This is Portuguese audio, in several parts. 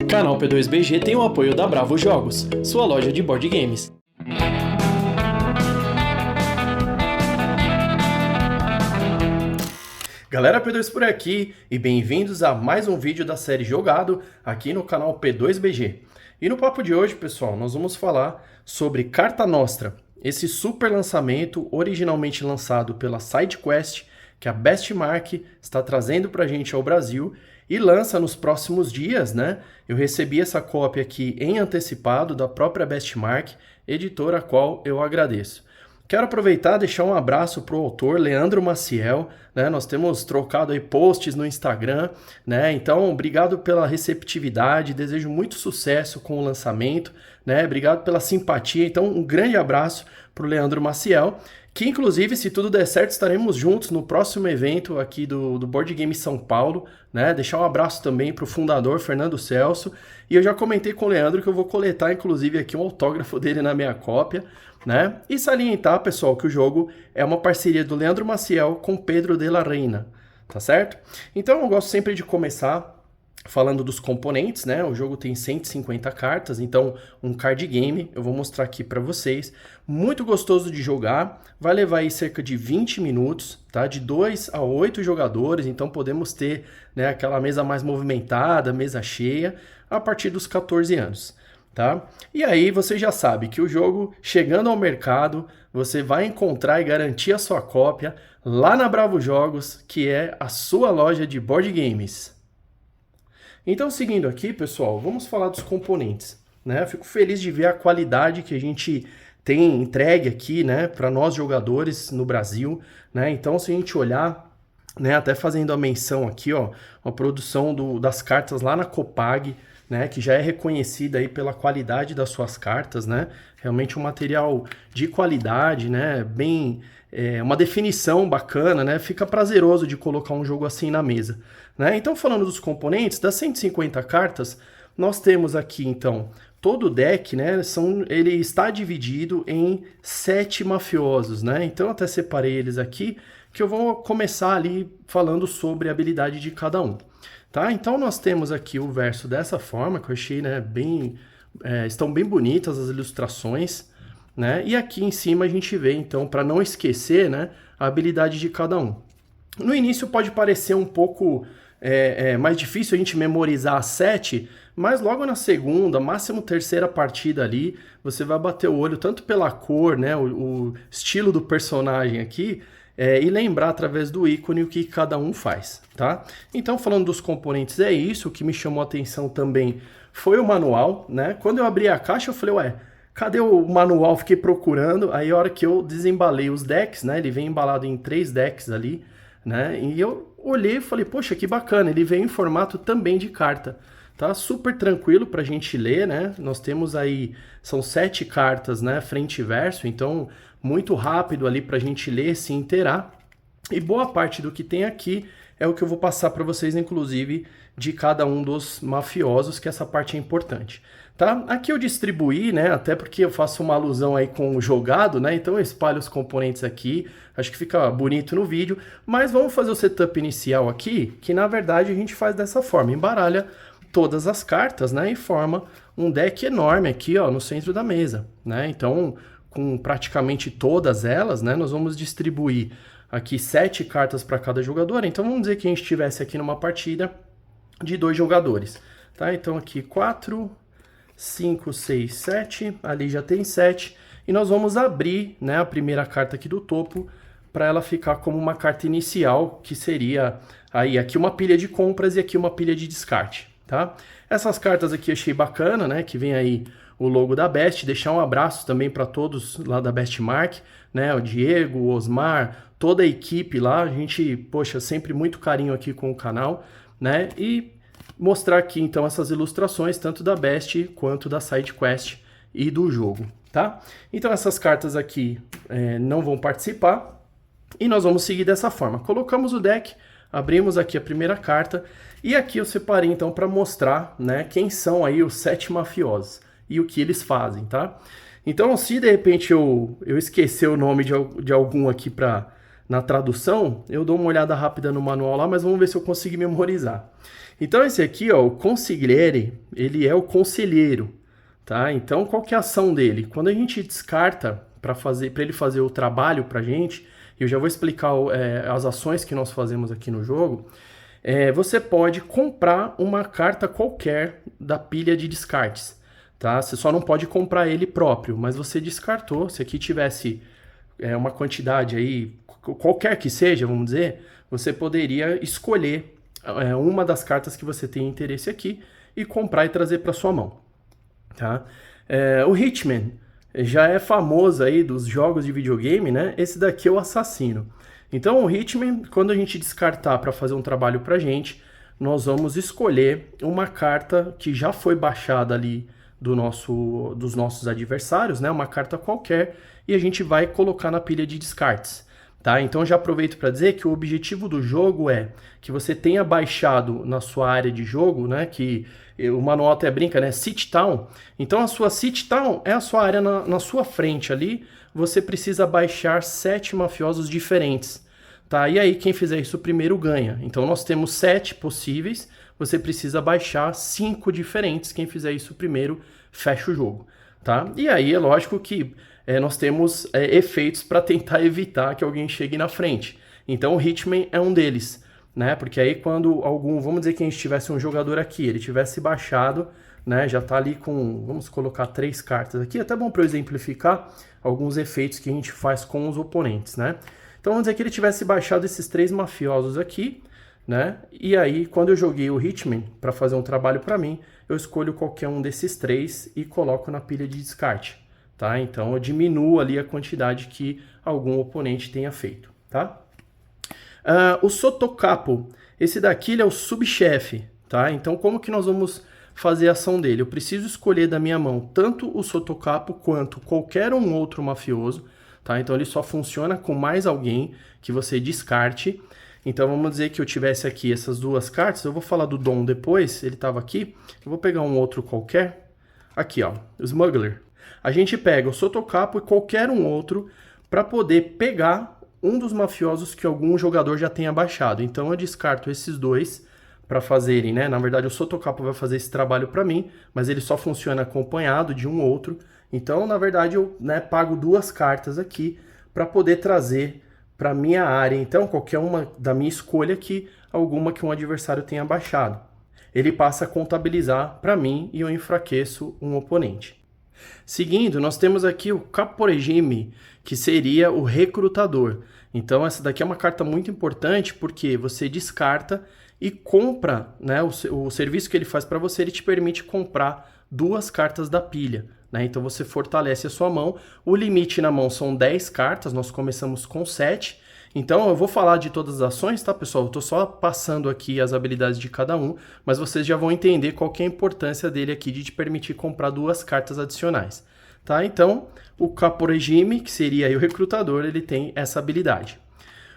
O canal P2BG tem o apoio da Bravo Jogos, sua loja de board games. Galera, P2 por aqui e bem-vindos a mais um vídeo da série Jogado aqui no canal P2BG. E no papo de hoje, pessoal, nós vamos falar sobre Carta Nostra, esse super lançamento originalmente lançado pela SideQuest, que a Bestmark está trazendo pra gente ao Brasil e lança nos próximos dias, né? Eu recebi essa cópia aqui em antecipado da própria Bestmark, editora a qual eu agradeço. Quero aproveitar e deixar um abraço para o autor Leandro Maciel, né? Nós temos trocado aí posts no Instagram, né? Então, obrigado pela receptividade, desejo muito sucesso com o lançamento, né? Obrigado pela simpatia. Então, um grande abraço para o Leandro Maciel, que inclusive, se tudo der certo, estaremos juntos no próximo evento aqui do Board Game São Paulo, né? Deixar um abraço também para o fundador Fernando Celso. E eu já comentei com o Leandro que eu vou coletar, inclusive, aqui um autógrafo dele na minha cópia, né? E salientar, pessoal, que o jogo é uma parceria do Leandro Maciel com Pedro de la Reina, tá certo? Então eu gosto sempre de começar falando dos componentes, né? O jogo tem 150 cartas, então um card game, eu vou mostrar aqui para vocês. Muito gostoso de jogar, vai levar aí cerca de 20 minutos, tá? De 2 a 8 jogadores, então podemos ter, né, aquela mesa mais movimentada, mesa cheia, a partir dos 14 anos. Tá? E aí você já sabe que o jogo, chegando ao mercado, você vai encontrar e garantir a sua cópia lá na Bravo Jogos, que é a sua loja de board games. Então, seguindo aqui, pessoal, vamos falar dos componentes, né? Eu fico feliz de ver a qualidade que a gente tem entregue aqui, né, para nós jogadores no Brasil, né? Então, se a gente olhar, né, até fazendo a menção aqui, ó, a produção das cartas lá na Copag, né, que já é reconhecida aí pela qualidade das suas cartas, né? Realmente um material de qualidade, né? Bem, uma definição bacana, né? Fica prazeroso de colocar um jogo assim na mesa, né? Então, falando dos componentes, das 150 cartas, nós temos aqui, então, todo o deck, né? Ele está dividido em 7 mafiosos, né? Então, eu até separei eles aqui, que eu vou começar ali falando sobre a habilidade de cada um. Tá? Então nós temos aqui o verso dessa forma, que eu achei, né, estão bem bonitas as ilustrações, né? E aqui em cima a gente vê, então, para não esquecer, né, a habilidade de cada um. No início pode parecer um pouco mais difícil a gente memorizar as 7, mas logo na segunda, máximo terceira partida ali, você vai bater o olho tanto pela cor, né, o estilo do personagem aqui, e lembrar através do ícone o que cada um faz, tá? Então, falando dos componentes, é isso. O que me chamou a atenção também foi o manual, né? Quando eu abri a caixa, eu falei, ué, cadê o manual? Fiquei procurando, aí a hora que eu desembalei os decks, né? Ele vem embalado em 3 decks ali, né? E eu olhei e falei, poxa, que bacana, ele vem em formato também de carta, tá? Super tranquilo pra gente ler, né? Nós temos aí, são 7 cartas, né? Frente e verso, então muito rápido ali pra gente ler, se inteirar. E boa parte do que tem aqui é o que eu vou passar para vocês, inclusive, de cada um dos mafiosos, que essa parte é importante, tá? Aqui eu distribuí, né? Até porque eu faço uma alusão aí com o jogado, né? Então eu espalho os componentes aqui, acho que fica bonito no vídeo, mas vamos fazer o setup inicial aqui, que na verdade a gente faz dessa forma, embaralha todas as cartas, né? E forma um deck enorme aqui, ó, no centro da mesa, né? Então, com praticamente todas elas, né, nós vamos distribuir aqui 7 cartas para cada jogador. Então vamos dizer que a gente estivesse aqui numa partida de 2 jogadores, tá? Então aqui 4, 5, 6, 7, ali já tem 7, e nós vamos abrir, né, a primeira carta aqui do topo para ela ficar como uma carta inicial, que seria aí aqui uma pilha de compras e aqui uma pilha de descarte, tá? Essas cartas aqui eu achei bacana, né, que vem aí o logo da Best, deixar um abraço também para todos lá da Bestmark, né, o Diego, o Osmar, toda a equipe lá, a gente, poxa, sempre muito carinho aqui com o canal, né, e mostrar aqui então essas ilustrações, tanto da Best quanto da SideQuest e do jogo, tá? Então essas cartas aqui não vão participar, e nós vamos seguir dessa forma, colocamos o deck, abrimos aqui a primeira carta, e aqui eu separei então para mostrar, né, quem são aí os 7 mafiosos e o que eles fazem, tá? Então, se de repente eu esquecer o nome de algum aqui para na tradução, eu dou uma olhada rápida no manual lá, mas vamos ver se eu consigo memorizar. Então esse aqui, ó, o consigliere, ele é o conselheiro, tá? Então qual que é a ação dele? Quando a gente descarta para ele fazer o trabalho pra gente, eu já vou explicar as ações que nós fazemos aqui no jogo, você pode comprar uma carta qualquer da pilha de descartes, tá? Você só não pode comprar ele próprio, mas você descartou, se aqui tivesse uma quantidade aí, qualquer que seja, vamos dizer, você poderia escolher uma das cartas que você tem interesse aqui e comprar e trazer para sua mão, tá? O Hitman já é famoso aí dos jogos de videogame, né? Esse daqui é o assassino. Então o Hitman, quando a gente descartar para fazer um trabalho pra gente, nós vamos escolher uma carta que já foi baixada ali dos nossos adversários, né? Uma carta qualquer, e a gente vai colocar na pilha de descartes. Tá? Então já aproveito para dizer que o objetivo do jogo é que você tenha baixado na sua área de jogo, né, que o manual até brinca, né, City Town. Então a sua City Town é a sua área na sua frente ali, você precisa baixar 7 mafiosos diferentes. Tá? E aí quem fizer isso primeiro ganha. Então nós temos 7 possíveis, você precisa baixar 5 diferentes, quem fizer isso primeiro fecha o jogo. Tá? E aí é lógico que nós temos efeitos para tentar evitar que alguém chegue na frente. Então o Hitman é um deles, né? Porque aí quando vamos dizer que a gente tivesse um jogador aqui, ele tivesse baixado, né? Já tá ali com, vamos colocar 3 cartas aqui, até bom para eu exemplificar alguns efeitos que a gente faz com os oponentes, né? Então vamos dizer que ele tivesse baixado esses 3 mafiosos aqui, né? E aí quando eu joguei o Hitman para fazer um trabalho para mim, eu escolho qualquer um desses 3 e coloco na pilha de descarte. Tá? Então eu diminuo ali a quantidade que algum oponente tenha feito. Tá? O Sotocapo, esse daqui ele é o subchefe. Tá? Então como que nós vamos fazer a ação dele? Eu preciso escolher da minha mão tanto o Sotocapo quanto qualquer um outro mafioso. Tá? Então ele só funciona com mais alguém que você descarte. Então vamos dizer que eu tivesse aqui essas 2 cartas, eu vou falar do Dom depois, ele estava aqui, eu vou pegar um outro qualquer, aqui ó, o Smuggler. A gente pega o Sotocapo e qualquer um outro para poder pegar um dos mafiosos que algum jogador já tenha baixado. Então eu descarto esses 2 para fazerem, né? Na verdade o Sotocapo vai fazer esse trabalho para mim, mas ele só funciona acompanhado de um outro. Então na verdade eu pago 2 cartas aqui para poder trazer para minha área. Então qualquer uma da minha escolha aqui, alguma que um adversário tenha baixado. Ele passa a contabilizar para mim e eu enfraqueço um oponente. Seguindo, nós temos aqui o Caporegime, que seria o recrutador. Então essa daqui é uma carta muito importante porque você descarta e compra, né, o serviço que ele faz para você, ele te permite comprar 2 cartas da pilha. Né? Então você fortalece a sua mão. O limite na mão são 10 cartas, nós começamos com 7. Então eu vou falar de todas as ações, tá, pessoal? Eu tô só passando aqui as habilidades de cada um, mas vocês já vão entender qual que é a importância dele aqui de te permitir comprar 2 cartas adicionais, tá? Então, o Caporegime, que seria aí o recrutador, ele tem essa habilidade.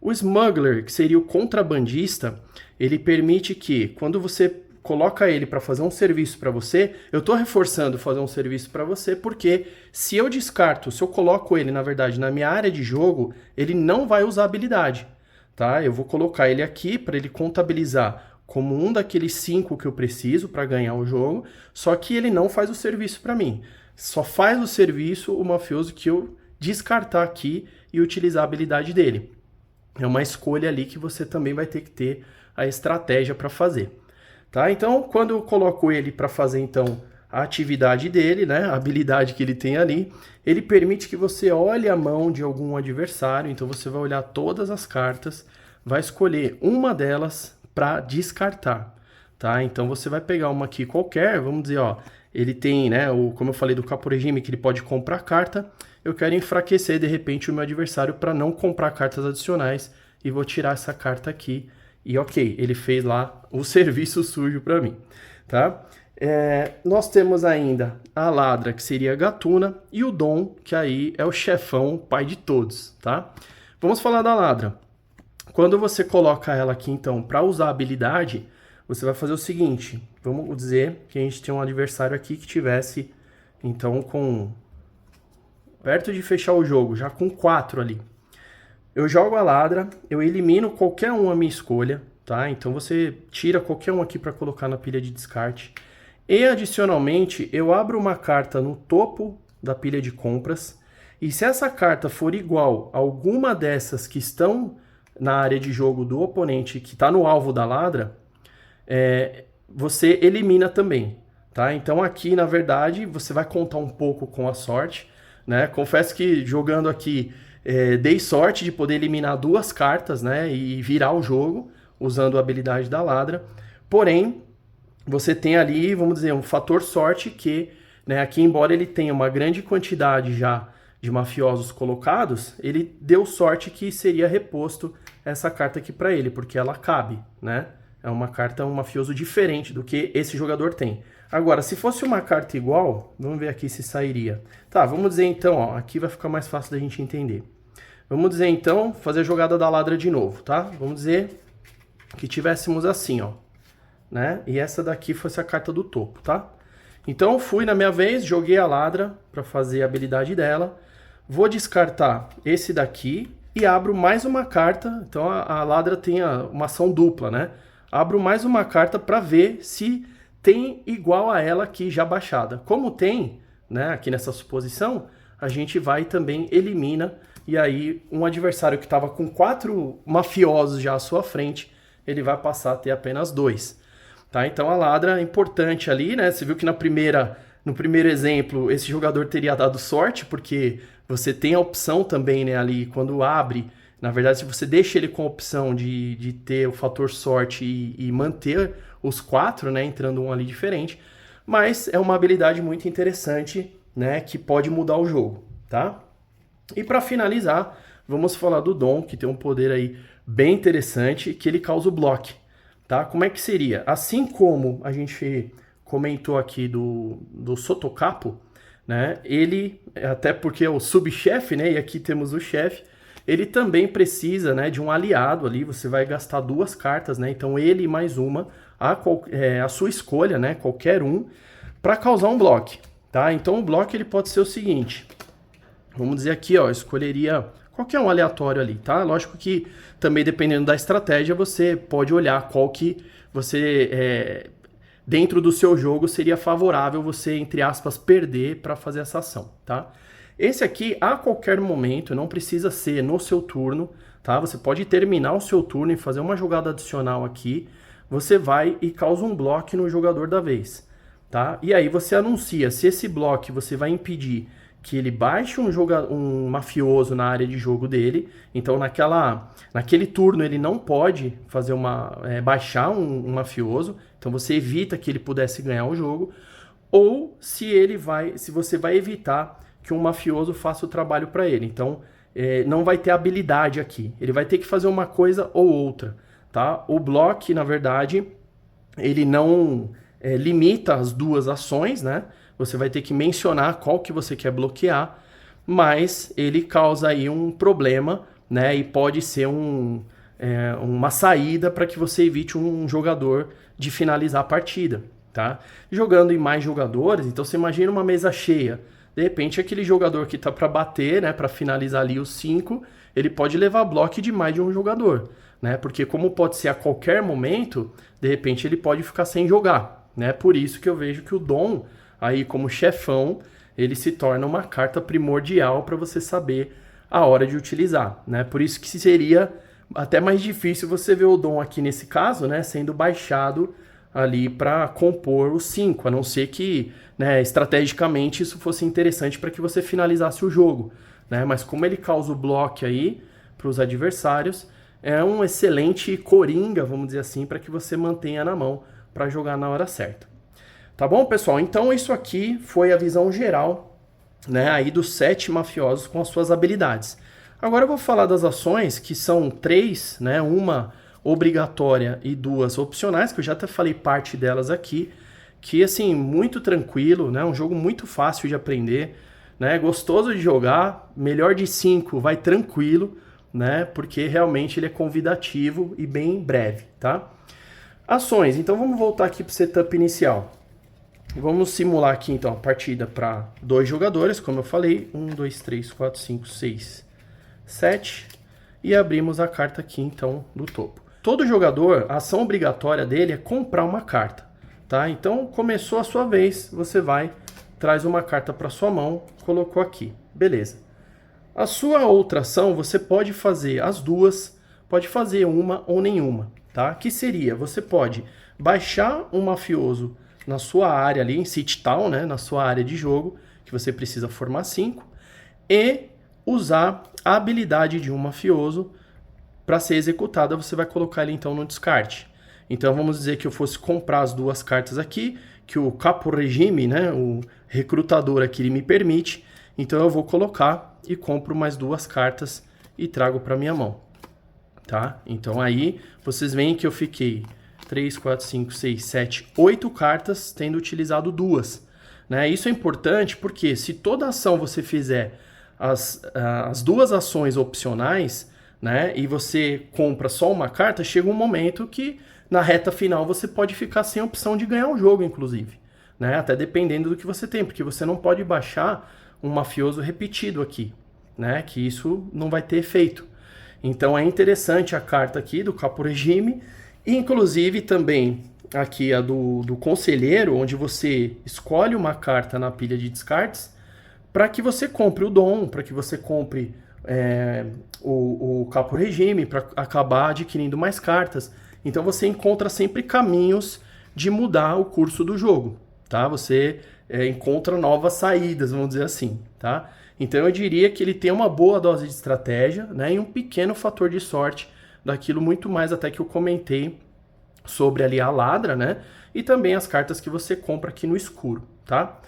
O Smuggler, que seria o contrabandista, ele permite que, quando você coloca ele para fazer um serviço para você, eu estou reforçando fazer um serviço para você, porque se eu descarto, se eu coloco ele, na verdade, na minha área de jogo, ele não vai usar habilidade, tá? Eu vou colocar ele aqui para ele contabilizar como um daqueles 5 que eu preciso para ganhar o jogo, só que ele não faz o serviço para mim. Só faz o serviço o mafioso que eu descartar aqui e utilizar a habilidade dele. É uma escolha ali que você também vai ter que ter a estratégia para fazer. Tá? Então, quando eu coloco ele para fazer então a atividade dele, né, a habilidade que ele tem ali, ele permite que você olhe a mão de algum adversário. Então você vai olhar todas as cartas, vai escolher uma delas para descartar. Tá? Então você vai pegar uma aqui qualquer, vamos dizer, ó, ele tem, né, como eu falei do Caporegime, que ele pode comprar carta. Eu quero enfraquecer de repente o meu adversário para não comprar cartas adicionais e vou tirar essa carta aqui. E ok, ele fez lá o serviço sujo para mim, tá? Nós temos ainda a Ladra, que seria a Gatuna, e o Dom, que aí é o chefão, pai de todos, tá? Vamos falar da Ladra. Quando você coloca ela aqui, então, para usar a habilidade, você vai fazer o seguinte. Vamos dizer que a gente tem um adversário aqui que tivesse, então, perto de fechar o jogo, já com 4 ali. Eu jogo a ladra, eu elimino qualquer um à minha escolha, tá? Então você tira qualquer um aqui para colocar na pilha de descarte. E adicionalmente, eu abro uma carta no topo da pilha de compras. E se essa carta for igual a alguma dessas que estão na área de jogo do oponente, que está no alvo da ladra, você elimina também, tá? Então aqui, na verdade, você vai contar um pouco com a sorte, né? Confesso que jogando aqui, dei sorte de poder eliminar 2 cartas, né? E virar o jogo, usando a habilidade da ladra. Porém, você tem ali, vamos dizer, um fator sorte que, né, aqui, embora ele tenha uma grande quantidade já de mafiosos colocados, ele deu sorte que seria reposto essa carta aqui para ele, porque ela cabe, né? É uma carta, um mafioso diferente do que esse jogador tem. Agora, se fosse uma carta igual, vamos ver aqui se sairia. Tá, vamos dizer então, ó, aqui vai ficar mais fácil da gente entender. Vamos dizer então, fazer a jogada da ladra de novo, tá? Vamos dizer que tivéssemos assim, ó, né? E essa daqui fosse a carta do topo, tá? Então, fui na minha vez, joguei a ladra para fazer a habilidade dela. Vou descartar esse daqui e abro mais uma carta. Então, a ladra tem uma ação dupla, né? Abro mais uma carta para ver se tem igual a ela aqui já baixada. Como tem, né, aqui nessa suposição, a gente vai também elimina. E aí, um adversário que estava com 4 mafiosos já à sua frente, ele vai passar a ter apenas 2. Tá? Então a ladra é importante ali, né? Você viu que no primeiro exemplo, esse jogador teria dado sorte, porque você tem a opção também, né, ali, quando abre. Na verdade, se você deixa ele com a opção de ter o fator sorte e manter os 4, né, entrando um ali diferente. Mas é uma habilidade muito interessante, né, que pode mudar o jogo, tá? E para finalizar, vamos falar do Dom, que tem um poder aí bem interessante, que ele causa o bloque. Tá? Como é que seria? Assim como a gente comentou aqui do Sotocapo, né? Ele, até porque é o subchefe, né? E aqui temos o chefe, ele também precisa, né, de um aliado ali. Você vai gastar 2 cartas, né? Então ele mais uma, a sua escolha, né? Qualquer um, para causar um bloco. Tá? Então o bloco ele pode ser o seguinte. Vamos dizer aqui, ó, eu escolheria qualquer um aleatório ali, tá? Lógico que também dependendo da estratégia, você pode olhar qual que você, dentro do seu jogo, seria favorável você, entre aspas, perder para fazer essa ação, tá? Esse aqui, a qualquer momento, não precisa ser no seu turno, tá? Você pode terminar o seu turno e fazer uma jogada adicional aqui, você vai e causa um bloco no jogador da vez, tá? E aí você anuncia se esse bloco você vai impedir que ele baixe um mafioso na área de jogo dele. Então naquele turno ele não pode fazer baixar um mafioso. Então você evita que ele pudesse ganhar o jogo. Ou se você vai evitar que um mafioso faça o trabalho para ele. Então não vai ter habilidade aqui. Ele vai ter que fazer uma coisa ou outra. Tá? O bloco, na verdade, ele não limita as 2 ações, né? Você vai ter que mencionar qual que você quer bloquear, mas ele causa aí um problema, né? E pode ser uma saída para que você evite um jogador de finalizar a partida, tá? Jogando em mais jogadores, então você imagina uma mesa cheia. De repente, aquele jogador que está para bater, né? Para finalizar ali os 5, ele pode levar bloco de mais de um jogador, né? Porque como pode ser a qualquer momento, de repente ele pode ficar sem jogar, né? Por isso que eu vejo que o Dom aí como chefão, ele se torna uma carta primordial para você saber a hora de utilizar, né? Por isso que seria até mais difícil você ver o Dom aqui nesse caso, né, sendo baixado ali para compor os 5, a não ser que, né, estrategicamente isso fosse interessante para que você finalizasse o jogo, né? Mas como ele causa o bloco aí para os adversários, é um excelente coringa, vamos dizer assim, para que você mantenha na mão para jogar na hora certa. Tá bom, pessoal? Então isso aqui foi a visão geral, né, aí dos 7 mafiosos com as suas habilidades. Agora eu vou falar das ações, que são 3, né, uma obrigatória e 2 opcionais, que eu já até falei parte delas aqui, que assim, muito tranquilo, né, um jogo muito fácil de aprender, né, gostoso de jogar, melhor de 5 vai tranquilo, né, porque realmente ele é convidativo e bem breve, tá? Ações, então vamos voltar aqui para o setup inicial. Vamos simular aqui, então, a partida para 2 jogadores, como eu falei. 1, 2, 3, 4, 5, 6, 7. e abrimos a carta aqui, então, do topo. Todo jogador, a ação obrigatória dele é comprar uma carta, tá? Então, começou a sua vez, você vai, traz uma carta para sua mão, colocou aqui, beleza. A sua outra ação, você pode fazer as duas, pode fazer uma ou nenhuma, tá? Que seria, você pode baixar um mafioso na sua área ali, em City Town, né? Na sua área de jogo, que você precisa formar 5, e usar a habilidade de um mafioso para ser executada, você vai colocar ele então no descarte. Então vamos dizer que eu fosse comprar as duas cartas aqui, que o Capo Regime, né, o recrutador aqui, ele me permite, então eu vou colocar e compro mais duas cartas e trago para minha mão, tá? Então aí vocês veem que eu fiquei 3, 4, 5, 6, 7, 8 cartas tendo utilizado duas, né? Isso é importante porque se toda ação você fizer as duas ações opcionais, né, e você compra só uma carta, chega um momento que na reta final você pode ficar sem opção de ganhar o jogo, inclusive, né, até dependendo do que você tem, porque você não pode baixar um mafioso repetido aqui, né, que isso não vai ter efeito. Então é interessante a carta aqui do Capo Regime, e inclusive também aqui a do Conselheiro, onde você escolhe uma carta na pilha de descartes, para que você compre o Dom, para que você compre o Capo Regime, para acabar adquirindo mais cartas. Então você encontra sempre caminhos de mudar o curso do jogo, tá? Você encontra novas saídas, vamos dizer assim, tá? Então eu diria que ele tem uma boa dose de estratégia, né? E um pequeno fator de sorte, daquilo muito mais até que eu comentei sobre ali a ladra, né? E também as cartas que você compra aqui no escuro, tá?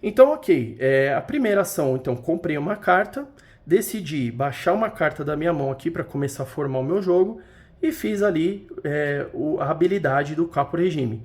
Então, ok, a primeira ação, então, comprei uma carta, decidi baixar uma carta da minha mão aqui para começar a formar o meu jogo e fiz ali a habilidade do Capo Regime.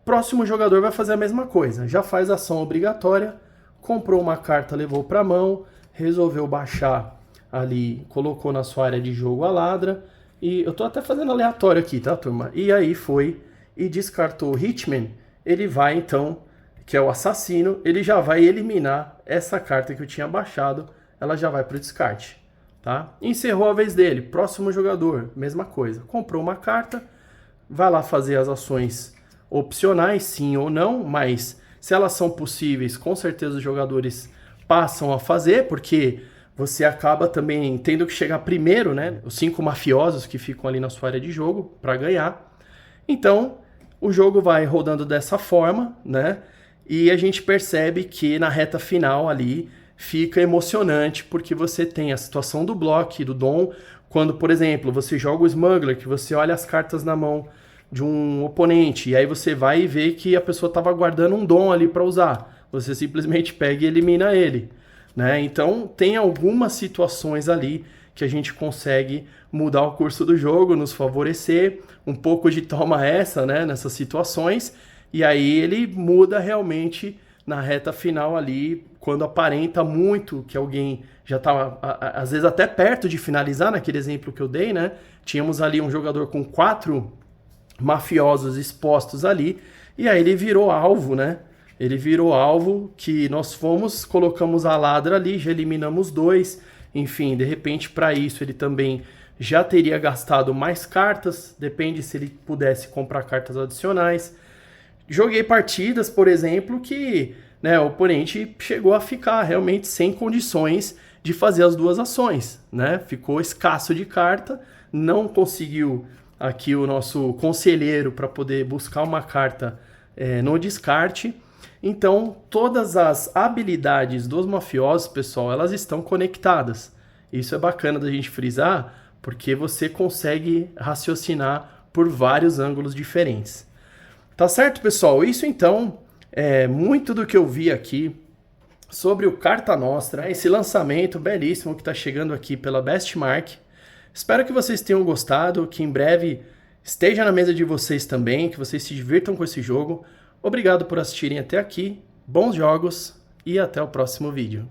Próximo jogador vai fazer a mesma coisa, já faz a ação obrigatória, comprou uma carta, levou para a mão, resolveu baixar ali, colocou na sua área de jogo a ladra, e eu tô até fazendo aleatório aqui, tá, turma? E aí foi e descartou o Hitman, ele vai então, que é o assassino, ele já vai eliminar essa carta que eu tinha baixado, ela já vai para o descarte, tá? Encerrou a vez dele, próximo jogador, mesma coisa, comprou uma carta, vai lá fazer as ações opcionais, sim ou não, mas se elas são possíveis, com certeza os jogadores passam a fazer, porque você acaba também tendo que chegar primeiro, né? Os 5 mafiosos que ficam ali na sua área de jogo para ganhar. Então, o jogo vai rodando dessa forma, né? E a gente percebe que na reta final ali fica emocionante, porque você tem a situação do bloco, do Dom, quando, por exemplo, você joga o Smuggler, que você olha as cartas na mão de um oponente, e aí você vai e vê que a pessoa estava guardando um Dom ali para usar. Você simplesmente pega e elimina ele, né? Então tem algumas situações ali que a gente consegue mudar o curso do jogo, nos favorecer, um pouco de toma essa, né, nessas situações, e aí ele muda realmente na reta final ali, quando aparenta muito que alguém já estava, às vezes até perto de finalizar, naquele exemplo que eu dei, né? Tínhamos ali um jogador com 4 mafiosos expostos ali, e aí ele virou alvo, né? Ele virou alvo que nós fomos, colocamos a ladra ali, já eliminamos 2, enfim, de repente para isso ele também já teria gastado mais cartas, depende se ele pudesse comprar cartas adicionais. Joguei partidas, por exemplo, que, né, o oponente chegou a ficar realmente sem condições de fazer as duas ações, né? Ficou escasso de carta, não conseguiu aqui o nosso conselheiro para poder buscar uma carta no descarte. Então, todas as habilidades dos mafiosos, pessoal, elas estão conectadas. Isso é bacana da gente frisar, porque você consegue raciocinar por vários ângulos diferentes. Tá certo, pessoal? Isso então é muito do que eu vi aqui sobre o Carta Nostra, esse lançamento belíssimo que está chegando aqui pela Bestmark. Espero que vocês tenham gostado, que em breve esteja na mesa de vocês também, que vocês se divirtam com esse jogo. Obrigado por assistirem até aqui, bons jogos e até o próximo vídeo.